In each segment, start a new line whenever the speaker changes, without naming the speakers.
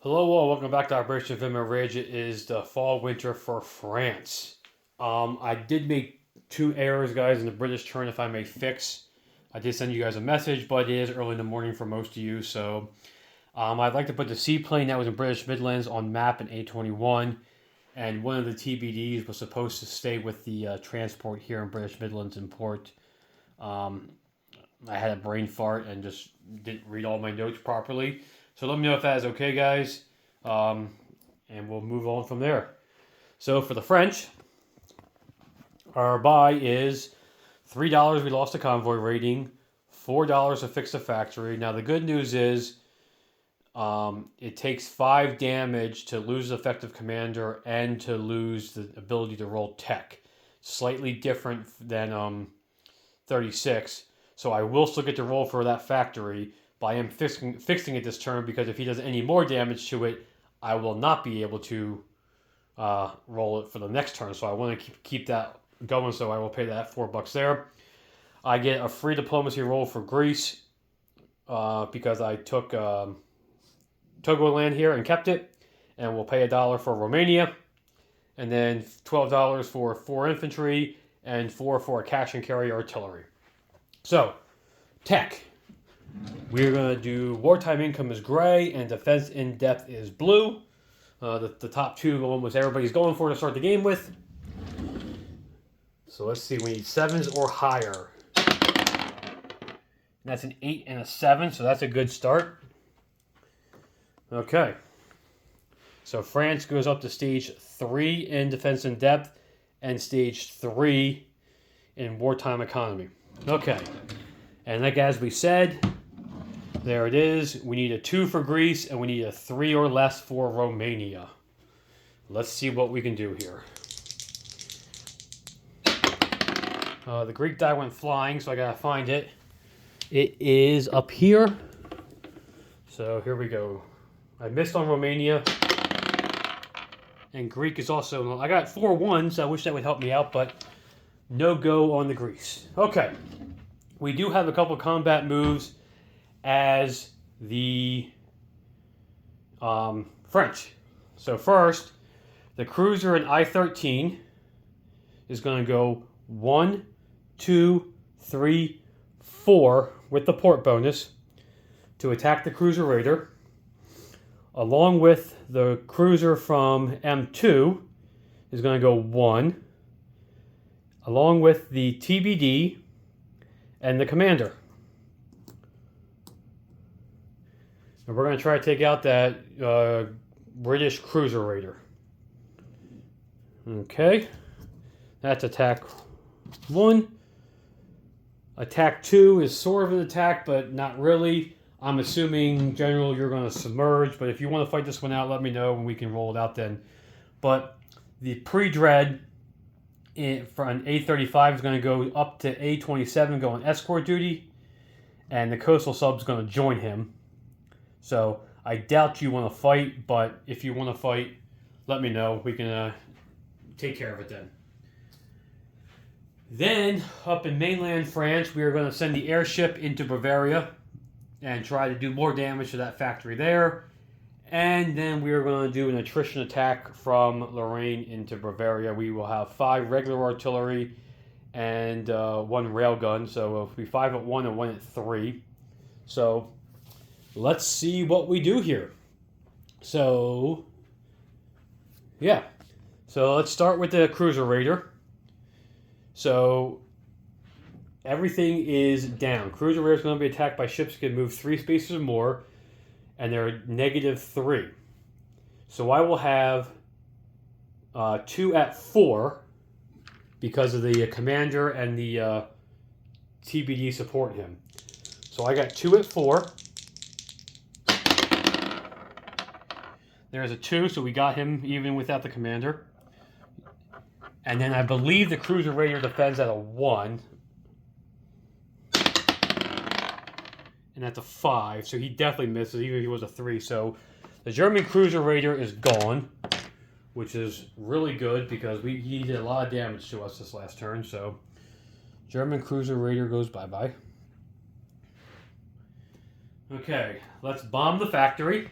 Hello, all. Welcome back to Operation Vimy Ridge. It is the fall winter for France. I did make two errors, guys, in the British turn. If I may fix, I did send you guys a message, but it is early in the morning for most of you. So I'd like to put the seaplane that was in British Midlands on map in A21, and one of the TBDs was supposed to stay with the transport here in British Midlands in port. Um, I had a brain fart and just didn't read all my notes properly. So let me know if that is okay, guys, um, and we'll move on from there. So for the French, our buy is $3. We lost the convoy rating, $4 to fix the factory. Now the good news is it takes 5 damage to lose the effective commander and to lose the ability to roll tech. Slightly different than 36. So I will still get to roll for that factory, but I am fixing it this turn because if he does any more damage to it, I will not be able to roll it for the next turn. So I want to keep that going, so I will pay that $4 there. I get a free diplomacy roll for Greece because I took Togoland here and kept it, and we'll pay $1 for Romania, and then $12 for 4 infantry and 4 for a cash and carry artillery. So, tech. We're going to do wartime income is gray and defense in depth is blue. The top two almost everybody's going for to start the game with. So let's see, we need 7s or higher. And that's an 8 and a 7, so that's a good start. Okay. So France goes up to stage 3 in defense in depth and stage 3 in wartime economy. Okay. And like as we said, there it is. We need a 2 for Greece, and we need a 3 or less for Romania. Let's see what we can do here. The Greek die went flying, so I gotta find it. It is up here. So here we go. I missed on Romania. And Greek is also... I got 4 1s. I wish that would help me out, but no go on the Greece. Okay. We do have a couple combat moves as the French. So first, the cruiser in I-13 is going to go 1, 2, 3, 4 with the port bonus to attack the cruiser raider, along with the cruiser from M2 is going to go 1, along with the TBD and the commander. And we're going to try to take out that British cruiser raider. Okay. That's attack 1. Attack 2 is sort of an attack, but not really. I'm assuming, General, you're going to submerge, but if you want to fight this one out, let me know and we can roll it out then. But the pre-dread for an A35 is going to go up to A27, go on escort duty, and the coastal sub is going to join him. So I doubt you want to fight, but if you want to fight, let me know. We can take care of it then. Then, up in mainland France, we are going to send the airship into Bavaria and try to do more damage to that factory there. And then we are going to do an attrition attack from Lorraine into Bavaria. We will have 5 regular artillery and 1 railgun. So it'll be 5 at 1 and 1 at 3. So let's see what we do here. So, yeah. So let's start with the cruiser raider. So everything is down. Cruiser raider is going to be attacked by ships that can move 3 spaces or more, and they're -3. So I will have 2 at 4 because of the commander and the TBD support him. So I got 2 at 4. There's a 2, so we got him even without the commander. And then I believe the cruiser raider defends at a 1. And that's a 5, so he definitely misses, even if he was a 3. So the German cruiser raider is gone, which is really good because he did a lot of damage to us this last turn. So German cruiser raider goes bye-bye. Okay, let's bomb the factory.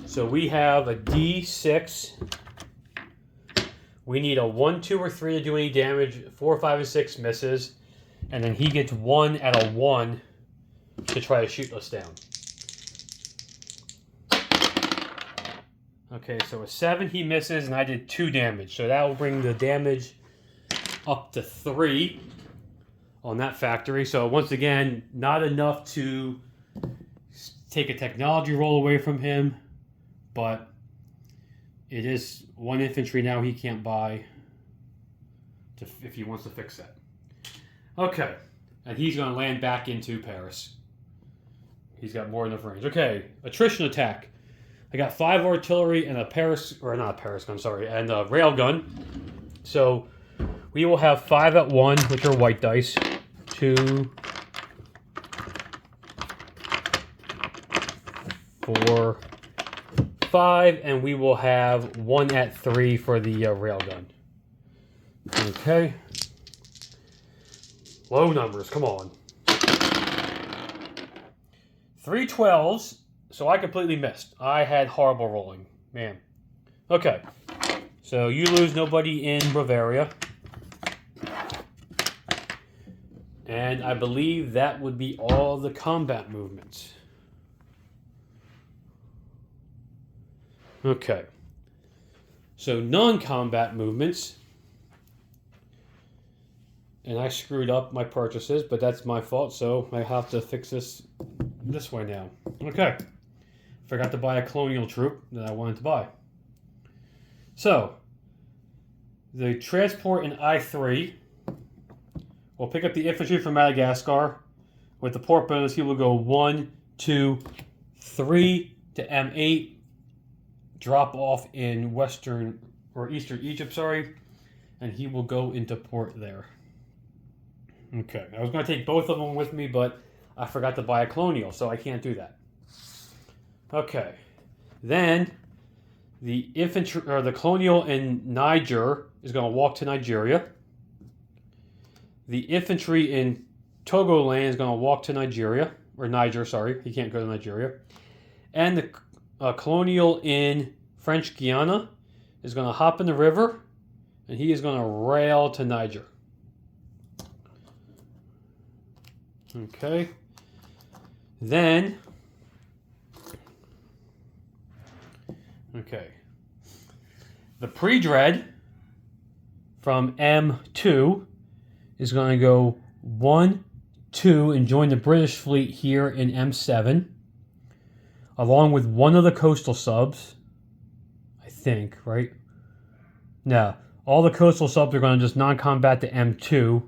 So we have a D6. We need a 1, 2, or 3 to do any damage. 4, 5, and 6 misses. And then he gets 1 at a 1 to try to shoot us down. Okay, so a 7 he misses, and I did 2 damage. So that will bring the damage up to 3 on that factory. So once again, not enough to take a technology roll away from him, but it is 1 infantry now he can't buy if he wants to fix that. Okay, and he's going to land back into Paris. He's got more enough range. Okay, attrition attack. I got 5 artillery and a and a rail gun. So we will have 5 at 1, which are white dice. 2, 4, 5, and we will have 1 at 3 for the railgun. Okay. Low numbers, come on. 3 12s, so I completely missed. I had horrible rolling, man. Okay, so you lose nobody in Bavaria. And I believe that would be all the combat movements. Okay. So non-combat movements. And I screwed up my purchases, but that's my fault, so I have to fix this way now. Okay. Forgot to buy a colonial troop that I wanted to buy. So, the transport in I3 will pick up the infantry from Madagascar. With the port bonus, he will go 1, 2, 3 to M8. Drop off in western or eastern Egypt, and he will go into port there. Okay, I was going to take both of them with me, but I forgot to buy a colonial, so I can't do that. Okay, then the infantry or the colonial in Niger is going to walk to Nigeria. The infantry in Togoland is going to walk to Niger. He can't go to Nigeria. And the colonial in French Guiana is going to hop in the river, and he is going to rail to Niger. Okay. Then, the pre-dread from M2 is going to go 1, 2 and join the British fleet here in M7, along with one of the coastal subs, I think, right? No, all the coastal subs are going to just non-combat to M2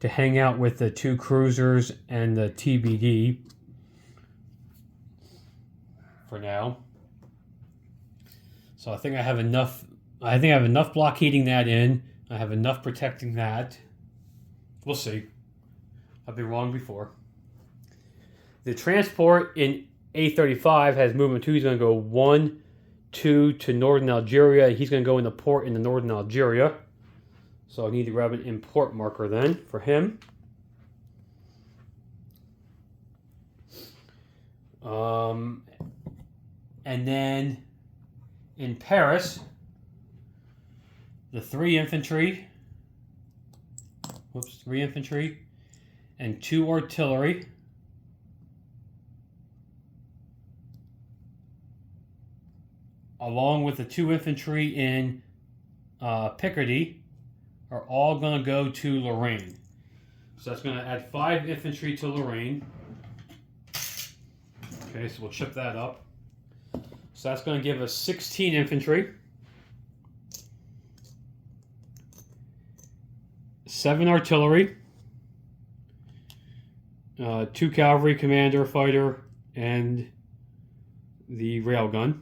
to hang out with the 2 cruisers and the TBD for now. So I think I have enough. I think I have enough blockading that in. I have enough protecting that. We'll see. I've been wrong before. The transport in A35 has movement 2. He's going to go 1, 2 to northern Algeria. He's going to go in the port in the northern Algeria. So I need to grab an import marker then for him. And then in Paris, the 3 infantry and 2 artillery along with the 2 infantry in Picardy are all going to go to Lorraine. So that's going to add 5 infantry to Lorraine. Okay, so we'll chip that up. So that's going to give us 16 infantry. 7 artillery. 2 cavalry commander fighter and the railgun.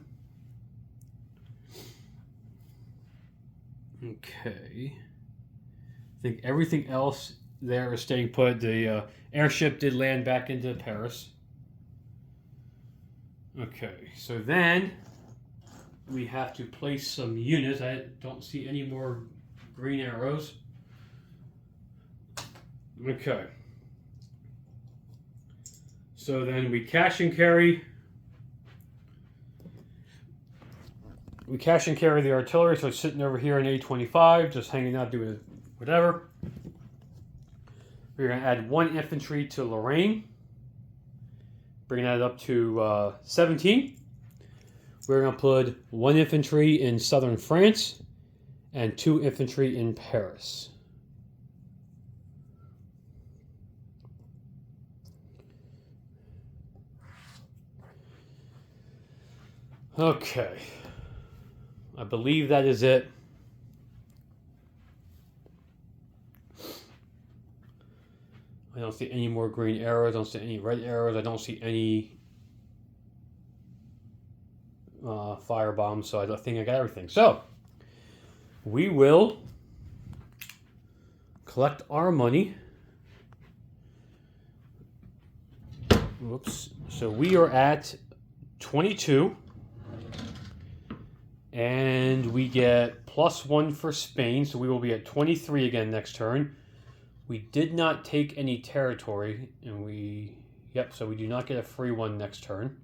Okay. I think everything else there is staying put. The airship did land back into Paris. Okay, so then we have to place some units. I don't see any more green arrows. Okay. So then we cash and carry We cash and carry the artillery, so it's sitting over here in A25, just hanging out doing whatever. We're going to add 1 infantry to Lorraine, bringing that up to 17. We're going to put 1 infantry in southern France and 2 infantry in Paris. Okay. I believe that is it. I don't see any more green arrows. I don't see any red arrows. I don't see any fire bombs. So I think I got everything. So we will collect our money. Whoops. So we are at 22. And we get +1 for Spain. So we will be at 23 again next turn. We did not take any territory, and so we do not get a free one next turn.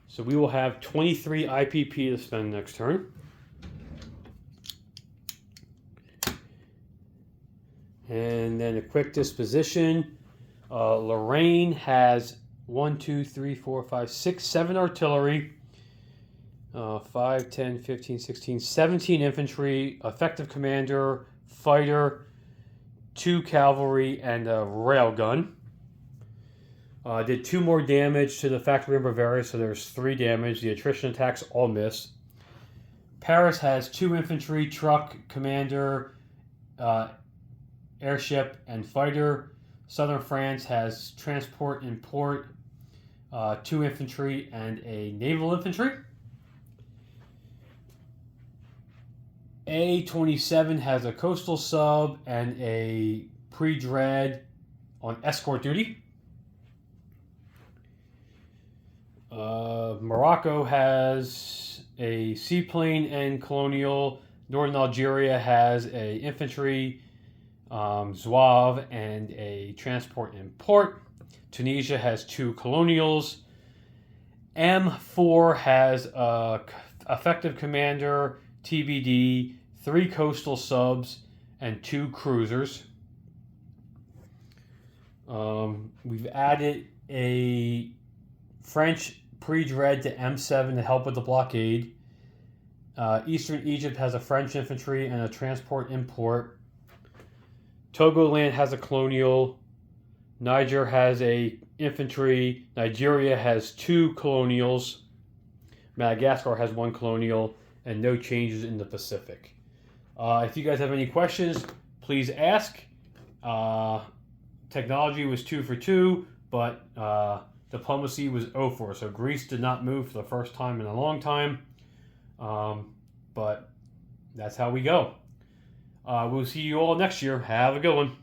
So we will have 23 IPP to spend next turn. And then a quick disposition. Lorraine has 1, 2, 3, 4, 5, 6, 7 artillery. 5, 10, 15, 16, 17 infantry, effective commander, fighter, 2 cavalry, and a railgun. Did 2 more damage to the factory in Bavaria, so there's 3 damage. The attrition attacks all miss. Paris has 2 infantry, truck, commander, airship, and fighter. Southern France has transport and port, 2 infantry, and a naval infantry. A27 has a coastal sub and a pre-dread on escort duty. Morocco has a seaplane and colonial. Northern Algeria has a infantry, zouave, and a transport and port. Tunisia has 2 colonials. M4 has a effective commander, TBD, 3 coastal subs, and 2 cruisers. We've added a French pre-dread to M7 to help with the blockade. Eastern Egypt has a French infantry and a transport import. Togoland has a colonial. Niger has a infantry. Nigeria has 2 colonials. Madagascar has 1 colonial. And no changes in the Pacific. If you guys have any questions, please ask. Technology was 2 for 2, but diplomacy was 0 for. So Greece did not move for the first time in a long time. But that's how we go. We'll see you all next year. Have a good one.